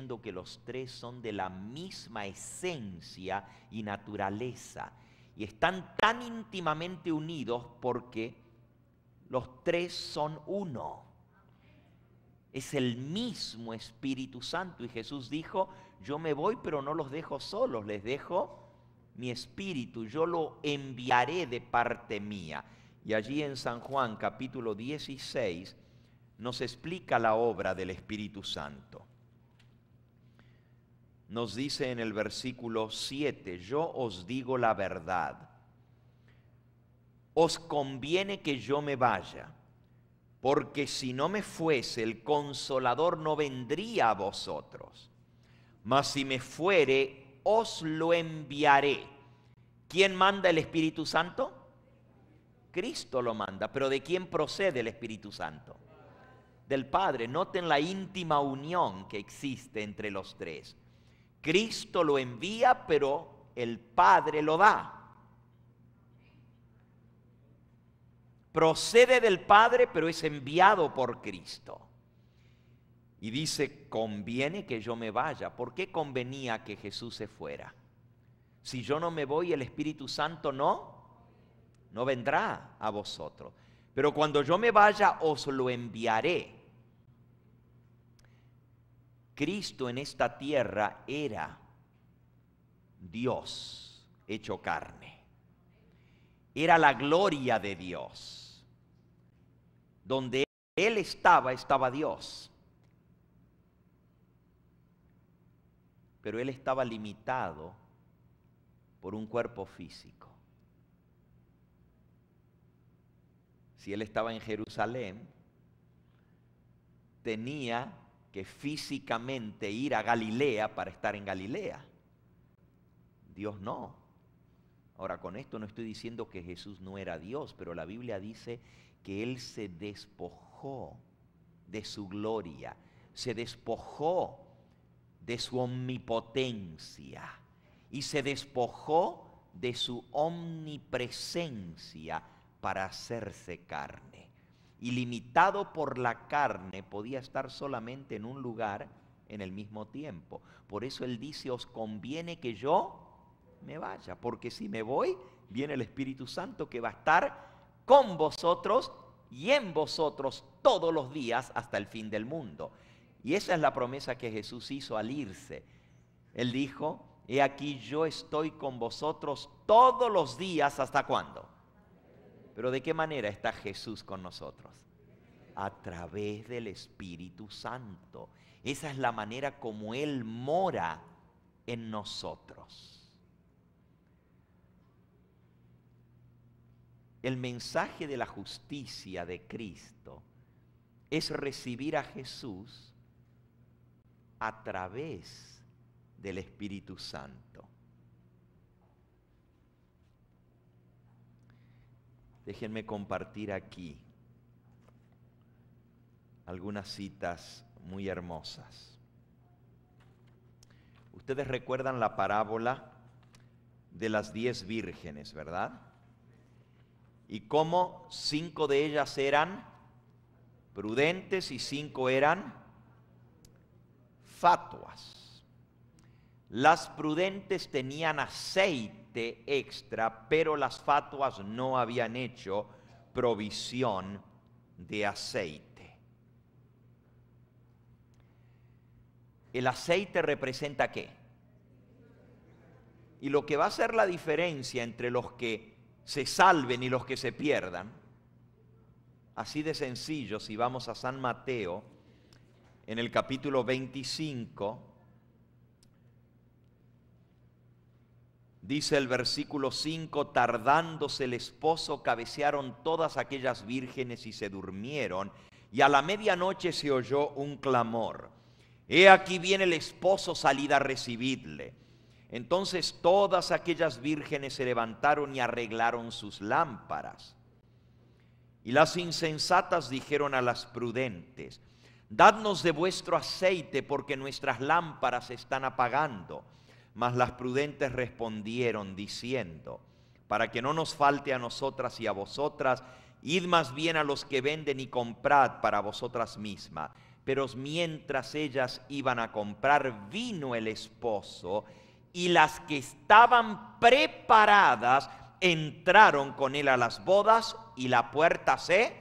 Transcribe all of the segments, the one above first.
diciendo que los tres son de la misma esencia y naturaleza. Y están tan íntimamente unidos porque los tres son uno. Es el mismo Espíritu Santo. Y Jesús dijo, yo me voy pero no los dejo solos, les dejo mi Espíritu, yo lo enviaré de parte mía. Y allí en San Juan capítulo 16 nos explica la obra del Espíritu Santo. Nos dice en el versículo 7, yo os digo la verdad, os conviene que yo me vaya, porque si no me fuese, el Consolador no vendría a vosotros, mas si me fuere, os lo enviaré. ¿Quién manda el Espíritu Santo? Cristo lo manda. ¿Pero de quién procede el Espíritu Santo? Del Padre. Noten la íntima unión que existe entre los tres. Cristo lo envía, pero el Padre lo da. Procede del Padre, pero es enviado por Cristo. Y dice, conviene que yo me vaya. ¿Por qué convenía que Jesús se fuera? Si yo no me voy, el Espíritu Santo no vendrá a vosotros. Pero cuando yo me vaya, os lo enviaré. Cristo en esta tierra era Dios hecho carne. Era la gloria de Dios. Donde Él estaba, estaba Dios. Pero Él estaba limitado por un cuerpo físico. Si Él estaba en Jerusalén, tenía que físicamente ir a Galilea para estar en Galilea. Dios no. Ahora, con esto no estoy diciendo que Jesús no era Dios, pero la Biblia dice que Él se despojó de su gloria, se despojó de su omnipotencia y se despojó de su omnipresencia para hacerse carne. Y limitado por la carne, podía estar solamente en un lugar en el mismo tiempo. Por eso Él dice, os conviene que yo me vaya, porque si me voy, viene el Espíritu Santo que va a estar con vosotros y en vosotros todos los días hasta el fin del mundo. Y esa es la promesa que Jesús hizo al irse. Él dijo, he aquí yo estoy con vosotros todos los días, ¿hasta cuándo? Pero ¿de qué manera está Jesús con nosotros? A través del Espíritu Santo. Esa es la manera como Él mora en nosotros. El mensaje de la justicia de Cristo es recibir a Jesús a través del Espíritu Santo. Déjenme compartir aquí algunas citas muy hermosas. Ustedes recuerdan la parábola de las 10 vírgenes, ¿verdad? Y cómo 5 de ellas eran prudentes y 5 eran fatuas. Las prudentes tenían aceite extra, pero las fatuas no habían hecho provisión de aceite. ¿El aceite representa qué? Y lo que va a hacer la diferencia entre los que se salven y los que se pierdan, así de sencillo, si vamos a San Mateo, en el capítulo 25, dice el versículo 5, tardándose el esposo, cabecearon todas aquellas vírgenes y se durmieron, y a la medianoche se oyó un clamor. He aquí viene el esposo, salid a recibidle. Entonces todas aquellas vírgenes se levantaron y arreglaron sus lámparas. Y las insensatas dijeron a las prudentes, dadnos de vuestro aceite, porque nuestras lámparas se están apagando. Mas las prudentes respondieron diciendo, para que no nos falte a nosotras y a vosotras, id más bien a los que venden y comprad para vosotras mismas. Pero mientras ellas iban a comprar, vino el esposo, y las que estaban preparadas entraron con él a las bodas, y la puerta se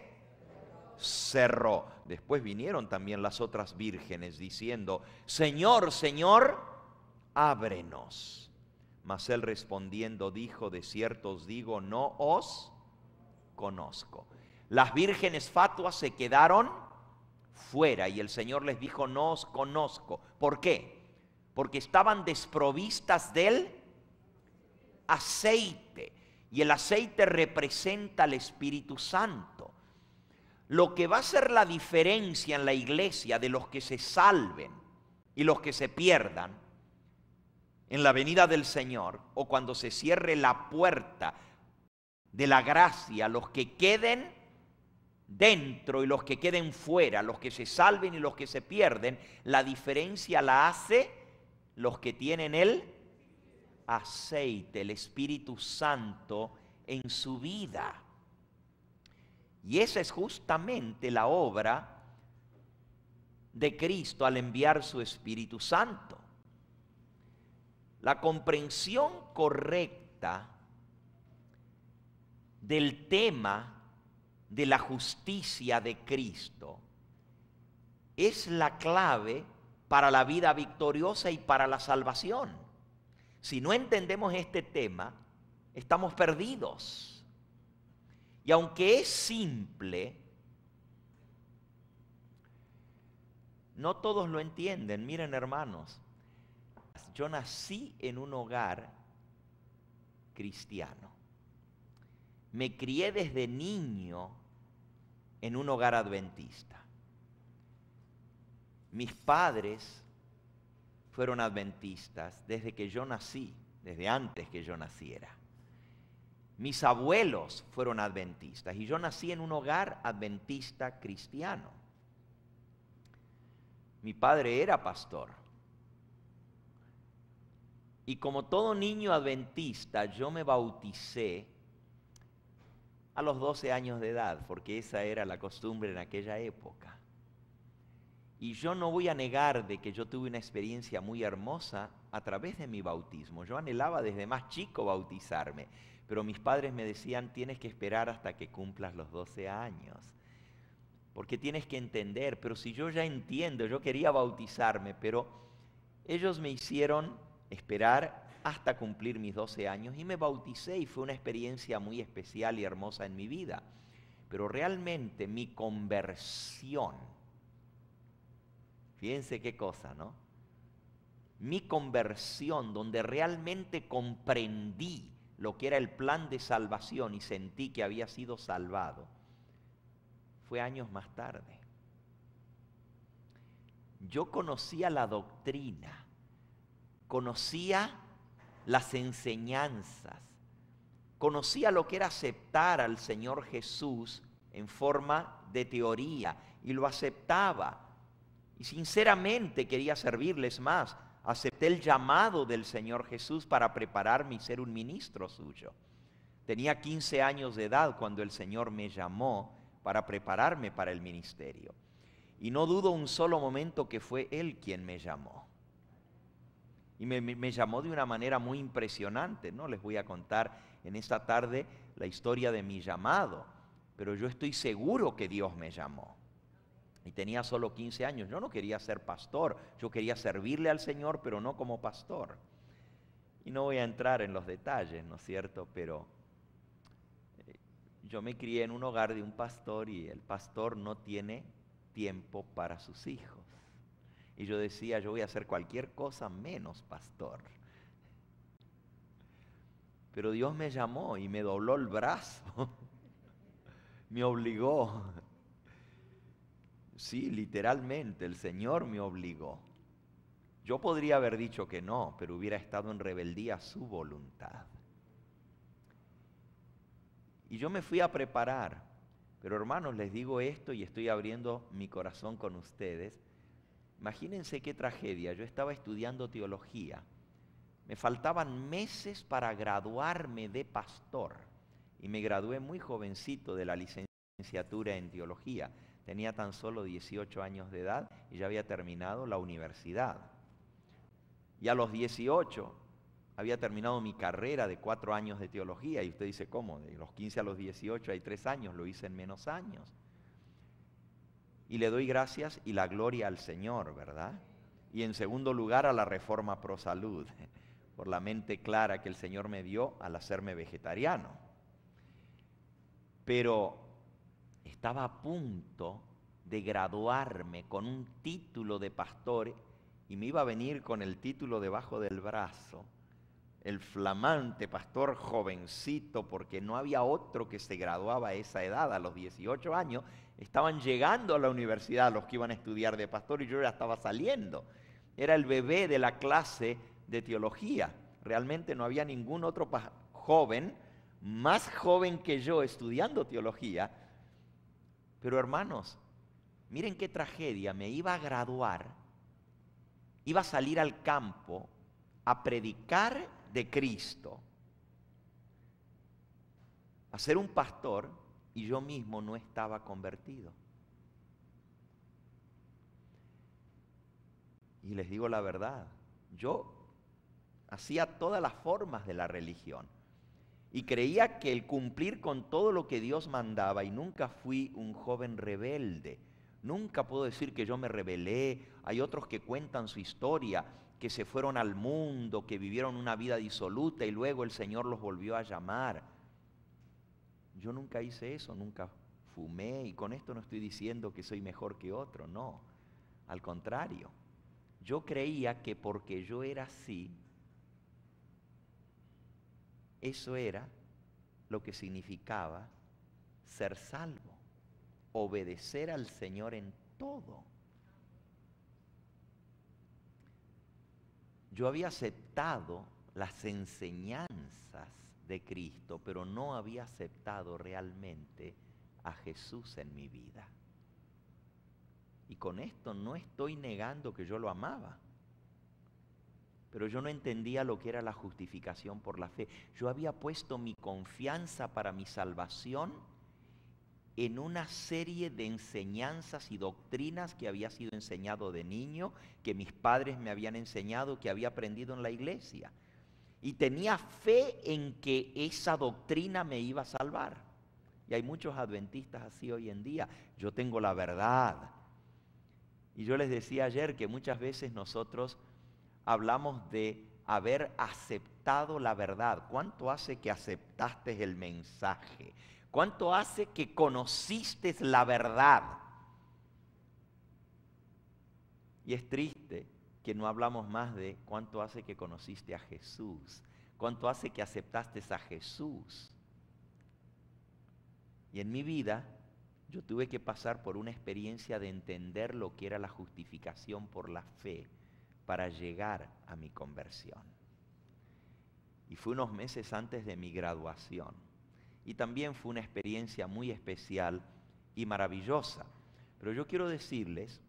cerró. Después vinieron también las otras vírgenes diciendo: Señor, Señor, ábrenos. Mas él respondiendo dijo: de cierto os digo, no os conozco. Las vírgenes fatuas se quedaron fuera y el Señor les dijo: no os conozco. ¿Por qué? Porque estaban desprovistas del aceite, y el aceite representa al Espíritu Santo. Lo que va a hacer la diferencia en la iglesia de los que se salven y los que se pierdan en la venida del Señor, o cuando se cierre la puerta de la gracia, los que queden dentro y los que queden fuera, los que se salven y los que se pierden, la diferencia la hace los que tienen el aceite, el Espíritu Santo en su vida. Y esa es justamente la obra de Cristo al enviar su Espíritu Santo. La comprensión correcta del tema de la justicia de Cristo es la clave para la vida victoriosa y para la salvación. Si no entendemos este tema, estamos perdidos. Y aunque es simple, no todos lo entienden. Miren, hermanos, yo nací en un hogar cristiano. Me crié desde niño en un hogar adventista. Mis padres fueron adventistas desde que yo nací, desde antes que yo naciera. Mis abuelos fueron adventistas y yo nací en un hogar adventista cristiano. Mi padre era pastor. Y como todo niño adventista, yo me bauticé a los 12 años de edad, porque esa era la costumbre en aquella época. Y yo no voy a negar de que yo tuve una experiencia muy hermosa a través de mi bautismo. Yo anhelaba desde más chico bautizarme, pero mis padres me decían: tienes que esperar hasta que cumplas los 12 años, porque tienes que entender. Pero si yo ya entiendo, yo quería bautizarme, pero ellos me hicieron esperar hasta cumplir mis 12 años y me bauticé, y fue una experiencia muy especial y hermosa en mi vida. Pero realmente mi conversión, fíjense qué cosa, ¿no? Mi conversión, donde realmente comprendí lo que era el plan de salvación y sentí que había sido salvado, fue años más tarde. Yo conocía la doctrina, conocía las enseñanzas, conocía lo que era aceptar al Señor Jesús en forma de teoría, y lo aceptaba. Y sinceramente quería servirles más. Acepté el llamado del Señor Jesús para prepararme y ser un ministro suyo. Tenía 15 años de edad cuando el Señor me llamó para prepararme para el ministerio. Y no dudo un solo momento que fue Él quien me llamó. Y me llamó de una manera muy impresionante, ¿no? Les voy a contar en esta tarde la historia de mi llamado, pero yo estoy seguro que Dios me llamó. Y tenía solo 15 años. Yo no quería ser pastor, yo quería servirle al Señor, pero no como pastor. Y no voy a entrar en los detalles, ¿no es cierto? Pero yo me crié en un hogar de un pastor, y el pastor no tiene tiempo para sus hijos. Y yo decía: yo voy a hacer cualquier cosa menos pastor. Pero Dios me llamó y me dobló el brazo, me obligó. Sí, literalmente, el Señor me obligó. Yo podría haber dicho que no, pero hubiera estado en rebeldía a su voluntad. Y yo me fui a preparar. Pero hermanos, les digo esto y estoy abriendo mi corazón con ustedes. Imagínense qué tragedia. Yo estaba estudiando teología. Me faltaban meses para graduarme de pastor. Y me gradué muy jovencito de la licenciatura. licenciatura en teología. Tenía tan solo 18 años de edad y ya había terminado la universidad. Y a los 18 había terminado mi carrera de 4 años de teología. Y usted dice, ¿cómo? De los 15 a los 18 hay 3 años, lo hice en menos años. Y le doy gracias y la gloria al Señor, ¿verdad? Y en segundo lugar a la Reforma Pro Salud, por la mente clara que el Señor me dio al hacerme vegetariano. Pero estaba a punto de graduarme con un título de pastor y me iba a venir con el título debajo del brazo, el flamante pastor jovencito, porque no había otro que se graduaba a esa edad, a los 18 años. Estaban llegando a la universidad los que iban a estudiar de pastor y yo ya estaba saliendo. Era el bebé de la clase de teología. Realmente no había ningún otro joven, más joven que yo, estudiando teología. Pero hermanos, miren qué tragedia, me iba a graduar, iba a salir al campo a predicar de Cristo, a ser un pastor, y yo mismo no estaba convertido. Y les digo la verdad, yo hacía todas las formas de la religión y creía que el cumplir con todo lo que Dios mandaba, y nunca fui un joven rebelde, nunca puedo decir que yo me rebelé. Hay otros que cuentan su historia, que se fueron al mundo, que vivieron una vida disoluta y luego el Señor los volvió a llamar. Yo nunca hice eso, nunca fumé, y con esto no estoy diciendo que soy mejor que otro, no, al contrario. Yo creía que porque yo era así, eso era lo que significaba ser salvo, obedecer al Señor en todo. Yo había aceptado las enseñanzas de Cristo, pero no había aceptado realmente a Jesús en mi vida. Y con esto no estoy negando que yo lo amaba, pero yo no entendía lo que era la justificación por la fe. Yo había puesto mi confianza para mi salvación en una serie de enseñanzas y doctrinas que había sido enseñado de niño, que mis padres me habían enseñado, que había aprendido en la iglesia. Y tenía fe en que esa doctrina me iba a salvar. Y hay muchos adventistas así hoy en día. Yo tengo la verdad. Y yo les decía ayer que muchas veces nosotros hablamos de haber aceptado la verdad. ¿Cuánto hace que aceptaste el mensaje? ¿Cuánto hace que conociste la verdad? Y es triste que no hablamos más de cuánto hace que conociste a Jesús, cuánto hace que aceptaste a Jesús. Y en mi vida yo tuve que pasar por una experiencia de entender lo que era la justificación por la fe para llegar a mi conversión. Y fue unos meses antes de mi graduación. Y también fue una experiencia muy especial y maravillosa. Pero yo quiero decirles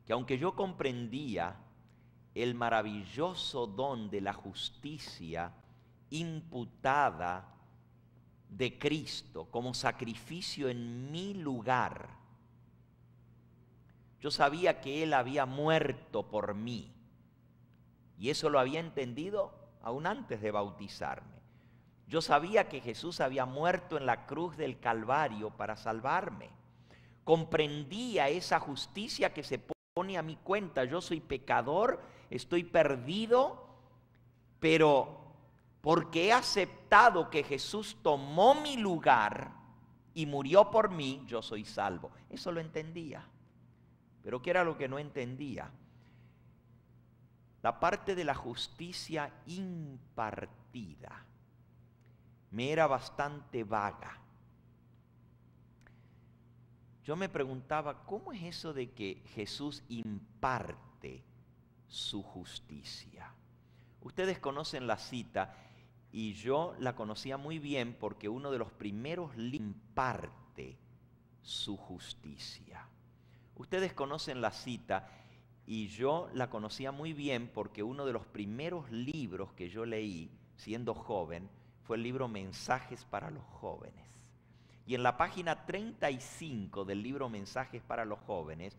que aunque yo comprendía el maravilloso don de la justicia imputada de Cristo como sacrificio en mi lugar, yo sabía que Él había muerto por mí. Y eso lo había entendido aún antes de bautizarme. Yo sabía que Jesús había muerto en la cruz del Calvario para salvarme. Comprendía esa justicia que se pone a mi cuenta. Yo soy pecador, estoy perdido, pero porque he aceptado que Jesús tomó mi lugar y murió por mí, yo soy salvo. Eso lo entendía. Pero ¿qué era lo que no entendía? La parte de la justicia impartida me era bastante vaga. Yo me preguntaba, ¿cómo es eso de que Jesús imparte su justicia? Ustedes conocen la cita y yo la conocía muy bien porque uno de los primeros imparte su justicia. Ustedes conocen la cita y yo la conocía muy bien porque uno de los primeros libros que yo leí siendo joven fue el libro Mensajes para los Jóvenes. Y en la página 35 del libro Mensajes para los Jóvenes,